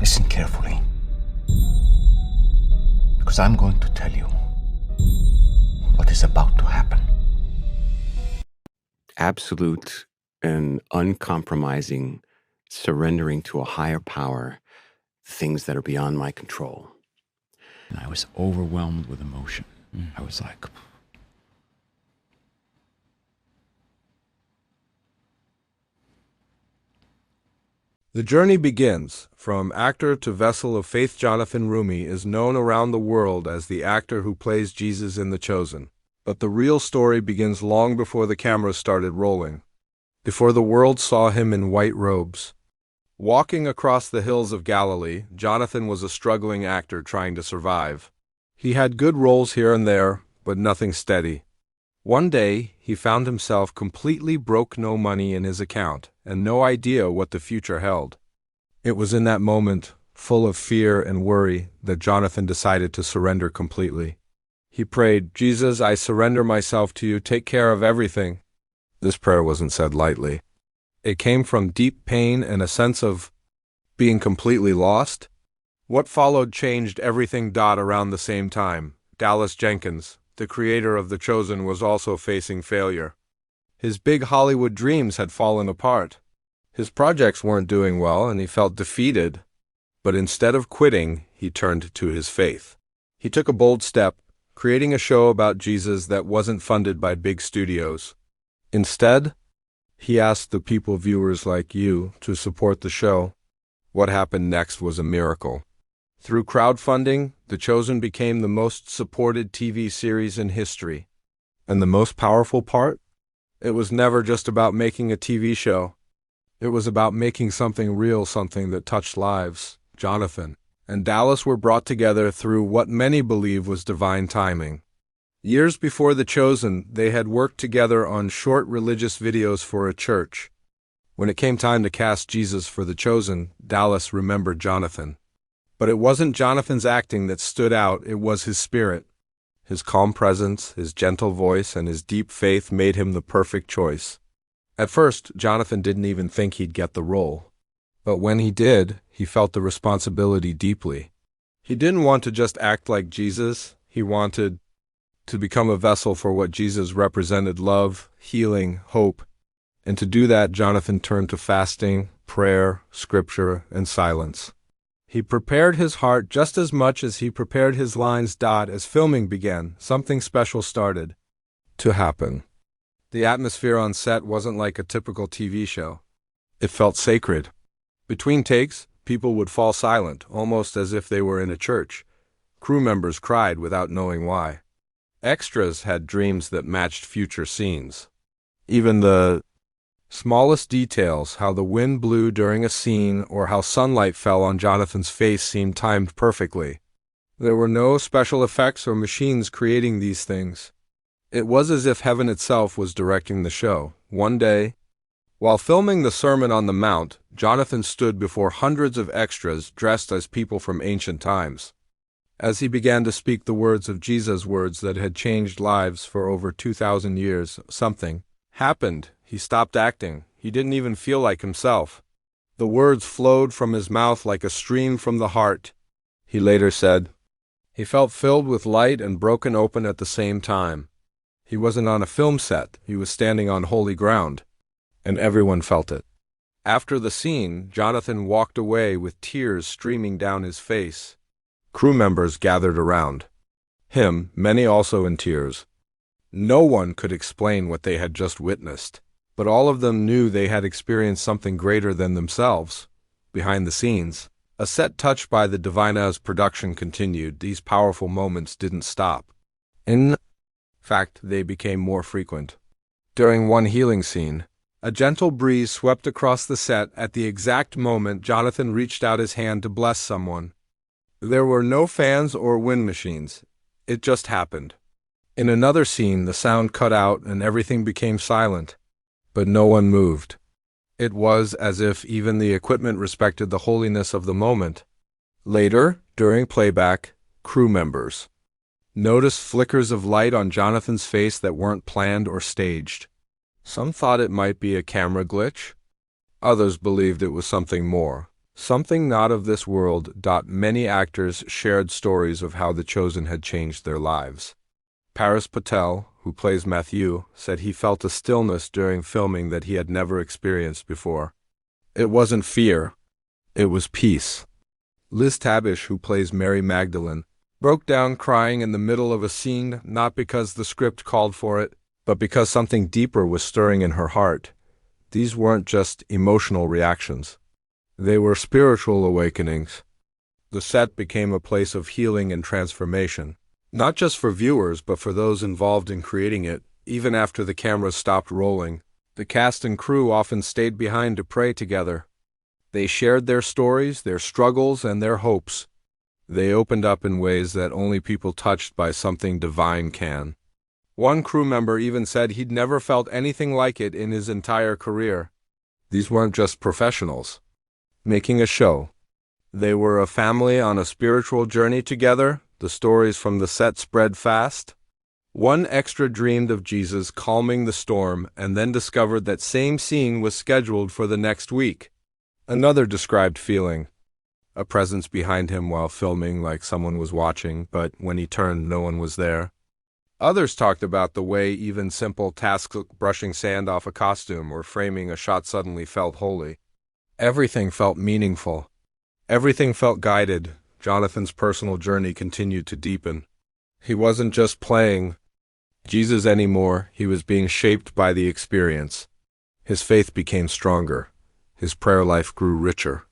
Listen carefully, because I'm going to tell you what is about to happen. Absolute and uncompromising surrendering to a higher power, things that are beyond my control. And I was overwhelmed with emotion. I was like, The journey begins. From actor to vessel of faith, Jonathan Roumie is known around the world as the actor who plays Jesus in The Chosen. But the real story begins long before the cameras started rolling, before the world saw him in white robes. Walking across the hills of Galilee, Jonathan was a struggling actor trying to survive. He had good roles here and there, but nothing steady. One day, he found himself completely broke, no money in his account, and no idea what the future held. It was in that moment, full of fear and worry, that Jonathan decided to surrender completely. He prayed, "Jesus, I surrender myself to you, take care of everything." This prayer wasn't said lightly. It came from deep pain and a sense of being completely lost. What followed changed everything. Around the same time, Dallas Jenkins, the creator of The Chosen, was also facing failure. His big Hollywood dreams had fallen apart. His projects weren't doing well, and he felt defeated. But instead of quitting, he turned to his faith. He took a bold step, creating a show about Jesus that wasn't funded by big studios. Instead, he asked the people, viewers like you, to support the show. What happened next was a miracle. Through crowdfunding, The Chosen became the most supported TV series in history. And the most powerful part? It was never just about making a TV show. It was about making something real, something that touched lives. Jonathan and Dallas were brought together through what many believe was divine timing. Years before The Chosen, they had worked together on short religious videos for a church. When it came time to cast Jesus for The Chosen, Dallas remembered Jonathan. But it wasn't Jonathan's acting that stood out, it was his spirit. His calm presence, his gentle voice, and his deep faith made him the perfect choice. At first, Jonathan didn't even think he'd get the role. But when he did, he felt the responsibility deeply. He didn't want to just act like Jesus, he wanted to become a vessel for what Jesus represented: love, healing, hope. And to do that, Jonathan turned to fasting, prayer, scripture, and silence. He prepared his heart just as much as he prepared his lines. As filming began, something special started to happen. The atmosphere on set wasn't like a typical TV show. It felt sacred. Between takes, people would fall silent, almost as if they were in a church. Crew members cried without knowing why. Extras had dreams that matched future scenes. Even the smallest details, how the wind blew during a scene or how sunlight fell on Jonathan's face, seemed timed perfectly. There were no special effects or machines creating these things. It was as if heaven itself was directing the show. One day, while filming the Sermon on the Mount, Jonathan stood before hundreds of extras dressed as people from ancient times. As he began to speak the words of Jesus, words that had changed lives for over 2,000 years, something happened. He stopped acting. He didn't even feel like himself. The words flowed from his mouth like a stream from the heart. He later said, he felt filled with light and broken open at the same time. He wasn't on a film set. He was standing on holy ground. And everyone felt it. After the scene, Jonathan walked away with tears streaming down his face. Crew members gathered around him, many also in tears. No one could explain what they had just witnessed, but all of them knew they had experienced something greater than themselves. Behind the scenes, a set touched by the divine. As production continued, these powerful moments didn't stop. In fact, they became more frequent. During one healing scene, a gentle breeze swept across the set. At the exact moment Jonathan reached out his hand to bless someone. There were no fans or wind machines. It just happened. In another scene, the sound cut out and everything became silent. But no one moved. It was as if even the equipment respected the holiness of the moment. Later, during playback, crew members noticed flickers of light on Jonathan's face that weren't planned or staged. Some thought it might be a camera glitch. Others believed it was something more, Something not of this world. Many actors shared stories of how The Chosen had changed their lives. Paris Patel, who plays Matthew, said he felt a stillness during filming that he had never experienced before. It wasn't fear, it was peace. Liz Tabish, who plays Mary Magdalene, broke down crying in the middle of a scene, not because the script called for it, but because something deeper was stirring in her heart. These weren't just emotional reactions. They were spiritual awakenings. The set became a place of healing and transformation, not just for viewers, but for those involved in creating it. Even after the cameras stopped rolling, the cast and crew often stayed behind to pray together. They shared their stories, their struggles, and their hopes. They opened up in ways that only people touched by something divine can. One crew member even said he'd never felt anything like it in his entire career. These weren't just professionals making a show. They were a family on a spiritual journey together. The stories from the set spread fast. One extra dreamed of Jesus calming the storm and then discovered that same scene was scheduled for the next week. Another described feeling a presence behind him while filming, like someone was watching, but when he turned, no one was there. Others talked about the way even simple tasks like brushing sand off a costume or framing a shot suddenly felt holy. Everything felt meaningful. Everything felt guided. Jonathan's personal journey continued to deepen. He wasn't just playing Jesus anymore, he was being shaped by the experience. His faith became stronger. His prayer life grew richer.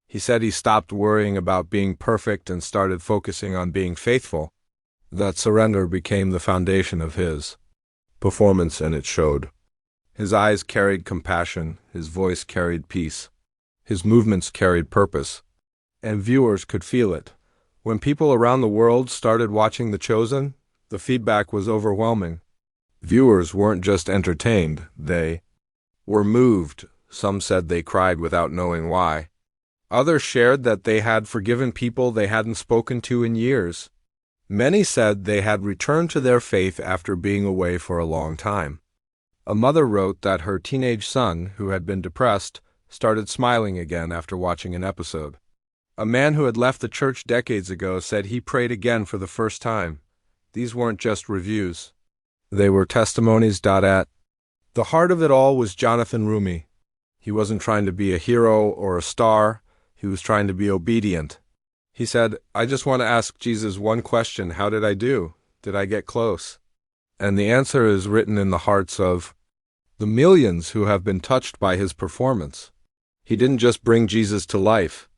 He said he stopped worrying about being perfect and started focusing on being faithful. That surrender became the foundation of his performance, and it showed. His eyes carried compassion, his voice carried peace. His movements carried purpose, and viewers could feel it. When people around the world started watching The Chosen, the feedback was overwhelming. Viewers weren't just entertained, they were moved. Some said they cried without knowing why. Others shared that they had forgiven people they hadn't spoken to in years. Many said they had returned to their faith after being away for a long time. A mother wrote that her teenage son, who had been depressed, started smiling again after watching an episode. A man who had left the church decades ago said he prayed again for the first time. These weren't just reviews. They were testimonies. At the heart of it all was Jonathan Roumie. He wasn't trying to be a hero or a star. He was trying to be obedient. He said, "I just want to ask Jesus one question. How did I do? Did I get close?" And the answer is written in the hearts of the millions who have been touched by his performance. He didn't just bring Jesus to life.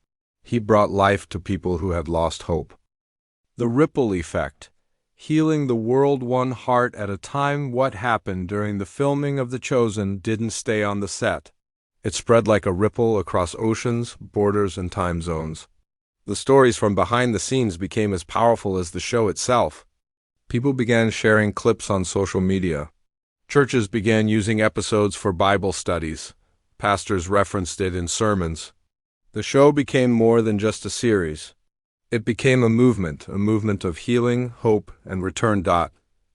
He brought life to people who had lost hope. The ripple effect, healing the world one heart at a time. What happened during the filming of The Chosen didn't stay on the set. It spread like a ripple across oceans, borders, and time zones. The stories from behind the scenes became as powerful as the show itself. People began sharing clips on social media. Churches began using episodes for Bible studies. Pastors referenced it in sermons. The show became more than just a series. It became a movement of healing, hope, and return.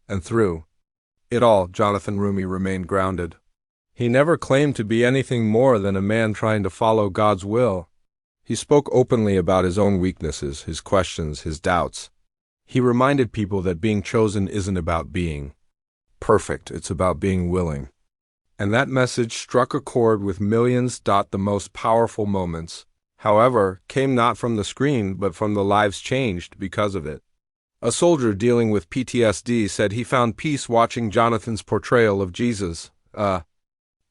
And through it all, Jonathan Roumie remained grounded. He never claimed to be anything more than a man trying to follow God's will. He spoke openly about his own weaknesses, his questions, his doubts. He reminded people that being chosen isn't about being perfect, it's about being willing. And that message struck a chord with millions. The most powerful moments, however, came not from the screen, but from the lives changed because of it. A soldier dealing with PTSD said he found peace watching Jonathan's portrayal of Jesus. A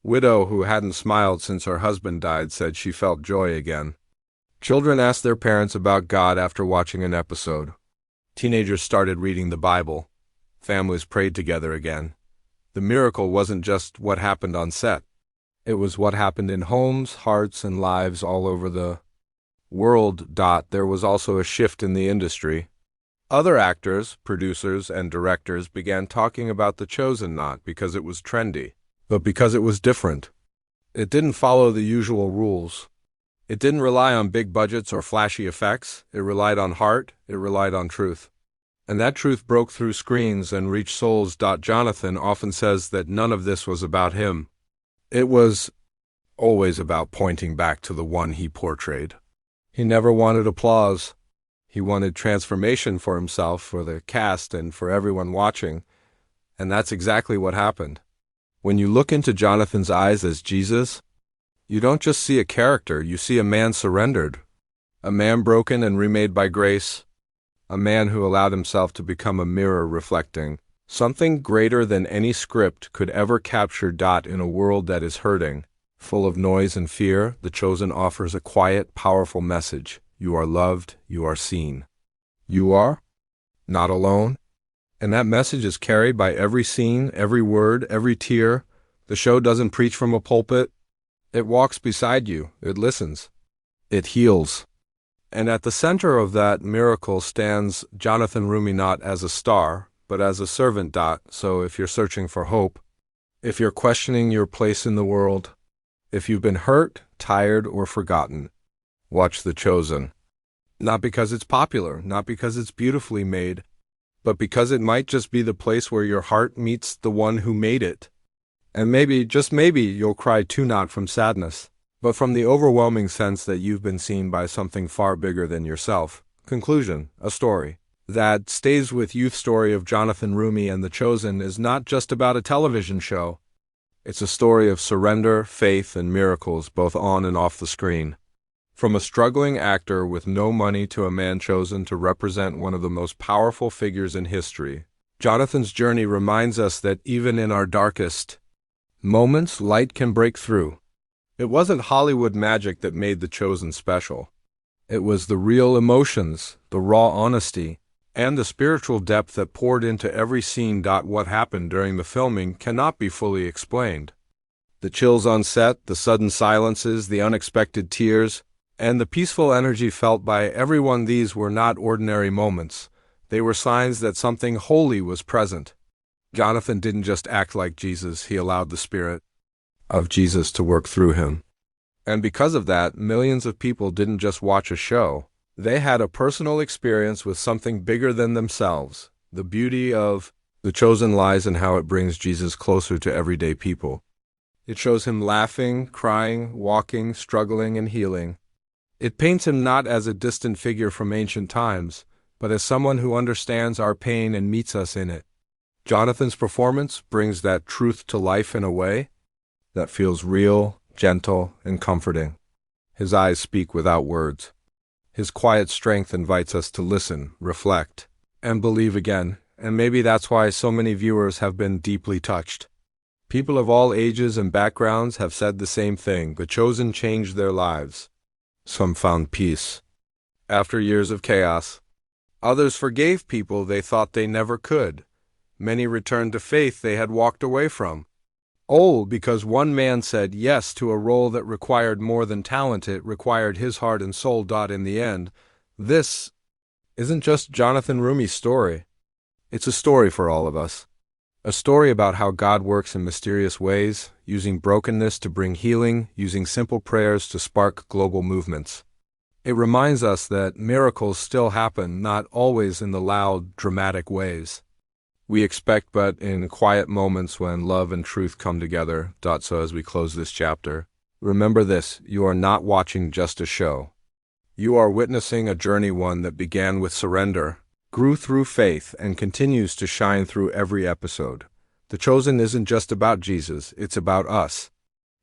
widow who hadn't smiled since her husband died said she felt joy again. Children asked their parents about God after watching an episode. Teenagers started reading the Bible. Families prayed together again. The miracle wasn't just what happened on set. It was what happened in homes, hearts, and lives all over the world. There was also a shift in the industry. Other actors, producers, and directors began talking about The Chosen not because it was trendy, but because it was different. It didn't follow the usual rules. It didn't rely on big budgets or flashy effects. It relied on heart. It relied on truth. And that truth broke through screens and reached souls. Jonathan often says that none of this was about him. It was always about pointing back to the one he portrayed. He never wanted applause. He wanted transformation for himself, for the cast, and for everyone watching. And that's exactly what happened. When you look into Jonathan's eyes as Jesus, you don't just see a character, you see a man surrendered, a man broken and remade by grace, a man who allowed himself to become a mirror reflecting something greater than any script could ever capture. In a world that is hurting, full of noise and fear, The Chosen offers a quiet, powerful message. You are loved, you are seen. You are not alone. And that message is carried by every scene, every word, every tear. The show doesn't preach from a pulpit. It walks beside you. It listens. It heals. And at the center of that miracle stands Jonathan Roumie, not as a star, but as a servant. So if you're searching for hope, if you're questioning your place in the world, if you've been hurt, tired, or forgotten, watch The Chosen. Not because it's popular, not because it's beautifully made, but because it might just be the place where your heart meets the one who made it. And maybe, just maybe, you'll cry too, not from sadness, but from the overwhelming sense that you've been seen by something far bigger than yourself. Conclusion: a story that stays with youth. Story of Jonathan Roumie and The Chosen is not just about a television show. It's a story of surrender, faith, and miracles, both on and off the screen. From a struggling actor with no money to a man chosen to represent one of the most powerful figures in history, Jonathan's journey reminds us that even in our darkest moments, light can break through. It wasn't Hollywood magic that made The Chosen special. It was the real emotions, the raw honesty, and the spiritual depth that poured into every scene. What happened during the filming cannot be fully explained. The chills on set, the sudden silences, the unexpected tears, and the peaceful energy felt by everyone, these were not ordinary moments. They were signs that something holy was present. Jonathan didn't just act like Jesus, he allowed the Spirit of Jesus to work through him. And because of that, millions of people didn't just watch a show. They had a personal experience with something bigger than themselves. The beauty of The Chosen lies in how it brings Jesus closer to everyday people. It shows him laughing, crying, walking, struggling, and healing. It paints him not as a distant figure from ancient times, but as someone who understands our pain and meets us in it. Jonathan's performance brings that truth to life in a way that feels real, gentle, and comforting. His eyes speak without words. His quiet strength invites us to listen, reflect, and believe again, and maybe that's why so many viewers have been deeply touched. People of all ages and backgrounds have said the same thing. The Chosen changed their lives. Some found peace after years of chaos. Others forgave people they thought they never could. Many returned to faith they had walked away from. All because one man said yes to a role that required more than talent, it required his heart and soul. In the end, this isn't just Jonathan Roumie's story. It's a story for all of us. A story about how God works in mysterious ways, using brokenness to bring healing, using simple prayers to spark global movements. It reminds us that miracles still happen, not always in the loud, dramatic ways we expect, but in quiet moments when love and truth come together. So as we close this chapter, remember this: you are not watching just a show. You are witnessing a journey, one that began with surrender, grew through faith, and continues to shine through every episode. The Chosen isn't just about Jesus, it's about us.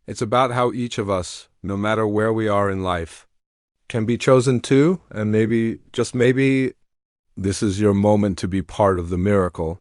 It's about how each of us, no matter where we are in life, can be chosen too, and maybe, just maybe, this is your moment to be part of the miracle.